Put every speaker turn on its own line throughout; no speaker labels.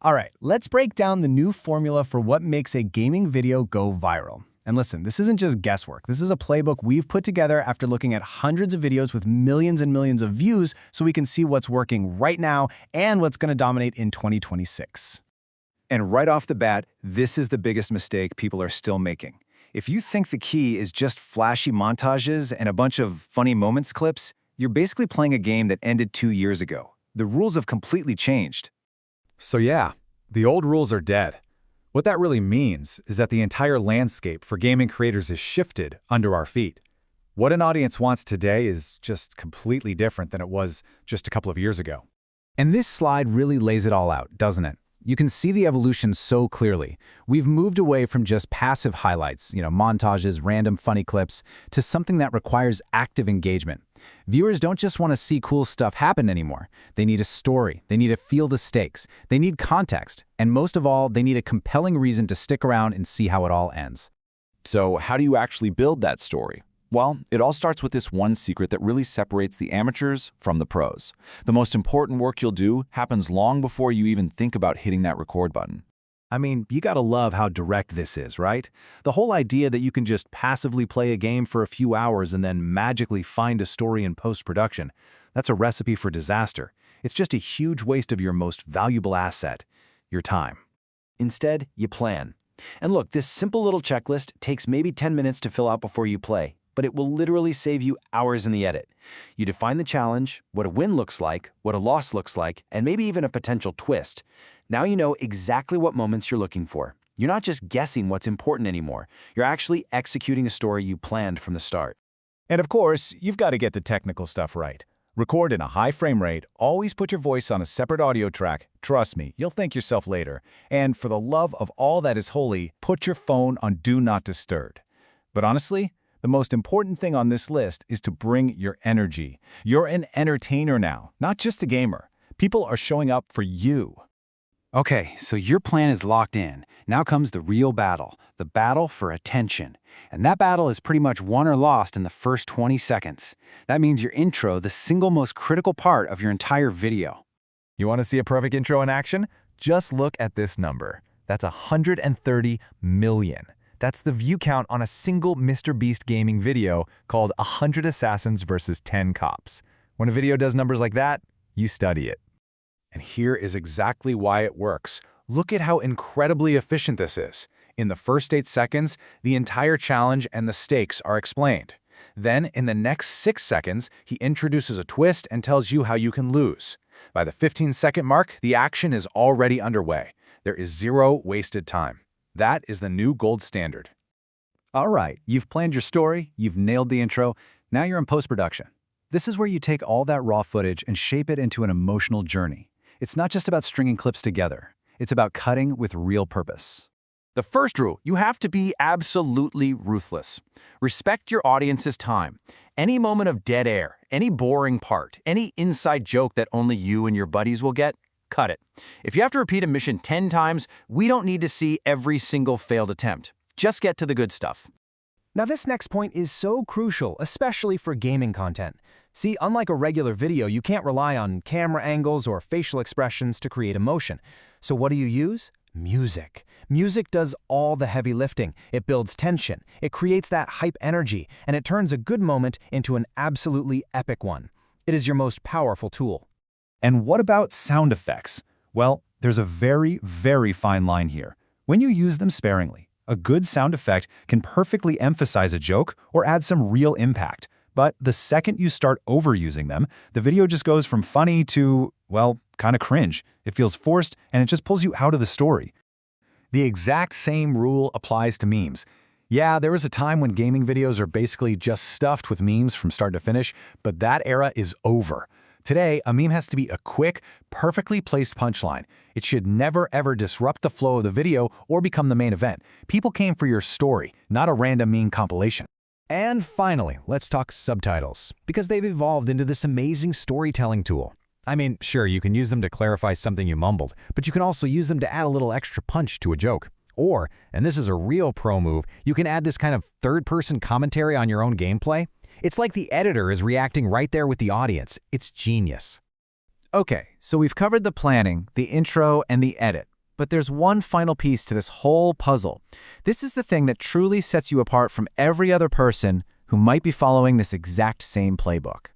All right, let's break down the new formula for what makes a gaming video go viral. And listen, this isn't just guesswork. This is a playbook we've put together after looking at hundreds of videos with millions and millions of views so we can see what's working right now and what's going to dominate in 2026.
And right off the bat, this is the biggest mistake people are still making. If you think the key is just flashy montages and a bunch of funny moments clips, you're basically playing a game that ended 2 years ago. The rules have completely changed.
So yeah, the old rules are dead. What that really means is that the entire landscape for gaming creators is shifted under our feet. What an audience wants today is just completely different than it was just a couple of years ago.
And this slide really lays it all out, doesn't it? You can see the evolution so clearly. We've moved away from just passive highlights, montages, random funny clips, to something that requires active engagement. Viewers don't just want to see cool stuff happen anymore. They need a story, they need to feel the stakes, they need context, and most of all, they need a compelling reason to stick around and see how it all ends.
So how do you actually build that story? Well, it all starts with this one secret that really separates the amateurs from the pros. The most important work you'll do happens long before you even think about hitting that record button.
I mean, you gotta love how direct this is, right? The whole idea that you can just passively play a game for a few hours and then magically find a story in post-production, that's a recipe for disaster. It's just a huge waste of your most valuable asset, your time. Instead, you plan. And look, this simple little checklist takes maybe 10 minutes to fill out before you play, but it will literally save you hours in the edit. You define the challenge, what a win looks like, what a loss looks like, and maybe even a potential twist. Now you know exactly what moments you're looking for. You're not just guessing what's important anymore. You're actually executing a story you planned from the start.
And of course, you've got to get the technical stuff right. Record in a high frame rate, always put your voice on a separate audio track. Trust me, you'll thank yourself later. And for the love of all that is holy, put your phone on Do Not Disturb. But honestly, the most important thing on this list is to bring your energy. You're an entertainer now, not just a gamer. People are showing up for you.
Okay, so your plan is locked in. Now comes the real battle, the battle for attention. And that battle is pretty much won or lost in the first 20 seconds. That means your intro, the single most critical part of your entire video.
You want to see a perfect intro in action? Just look at this number. That's 130 million. That's the view count on a single MrBeast gaming video called 100 Assassins vs 10 Cops. When a video does numbers like that, you study it. And here is exactly why it works. Look at how incredibly efficient this is. In the first 8 seconds, the entire challenge and the stakes are explained. Then, in the next 6 seconds, he introduces a twist and tells you how you can lose. By the 15-second mark, the action is already underway. There is zero wasted time. That is the new gold standard.
All right, you've planned your story, you've nailed the intro, now you're in post-production. This is where you take all that raw footage and shape it into an emotional journey. It's not just about stringing clips together. It's about cutting with real purpose.
The first rule, you have to be absolutely ruthless. Respect your audience's time. Any moment of dead air, any boring part, any inside joke that only you and your buddies will get, cut it. If you have to repeat a mission 10 times, we don't need to see every single failed attempt. Just get to the good stuff.
Now this next point is so crucial, especially for gaming content. See, unlike a regular video, you can't rely on camera angles or facial expressions to create emotion. So what do you use? Music. Music does all the heavy lifting. It builds tension, it creates that hype energy, and it turns a good moment into an absolutely epic one. It is your most powerful tool.
And what about sound effects? Well, there's a very, very fine line here. When you use them sparingly, a good sound effect can perfectly emphasize a joke or add some real impact. But the second you start overusing them, the video just goes from funny to, well, kind of cringe. It feels forced, and it just pulls you out of the story. The exact same rule applies to memes. Yeah, there was a time when gaming videos are basically just stuffed with memes from start to finish, but that era is over. Today, a meme has to be a quick, perfectly placed punchline. It should never ever disrupt the flow of the video or become the main event. People came for your story, not a random meme compilation.
And finally, let's talk subtitles, because they've evolved into this amazing storytelling tool. I mean, sure, you can use them to clarify something you mumbled, but you can also use them to add a little extra punch to a joke. Or, and this is a real pro move, you can add this kind of third-person commentary on your own gameplay. It's like the editor is reacting right there with the audience. It's genius.
Okay, so we've covered the planning, the intro, and the edit.
But there's one final piece to this whole puzzle. This is the thing that truly sets you apart from every other person who might be following this exact same playbook.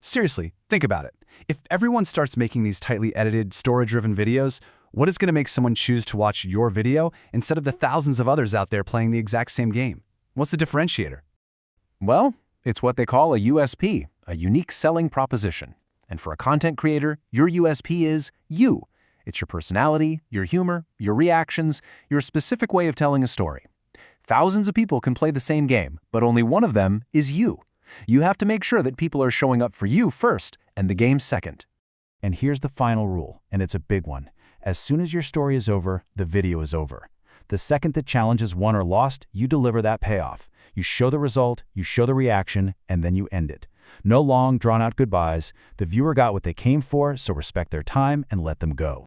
Seriously, think about it. If everyone starts making these tightly edited, story-driven videos, what is going to make someone choose to watch your video instead of the thousands of others out there playing the exact same game? What's the differentiator?
Well, it's what they call a USP, a unique selling proposition. And for a content creator, your USP is you. It's your personality, your humor, your reactions, your specific way of telling a story. Thousands of people can play the same game, but only one of them is you. You have to make sure that people are showing up for you first and the game second. And here's the final rule, and it's a big one. As soon as your story is over, the video is over. The second the challenge is won or lost, you deliver that payoff. You show the result, you show the reaction, and then you end it. No long, drawn-out goodbyes. The viewer got what they came for, so respect their time and let them go.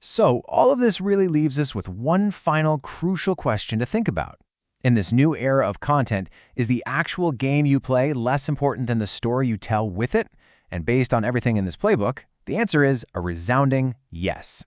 So, all of this really leaves us with one final crucial question to think about. In this new era of content, is the actual game you play less important than the story you tell with it? And based on everything in this playbook, the answer is a resounding yes.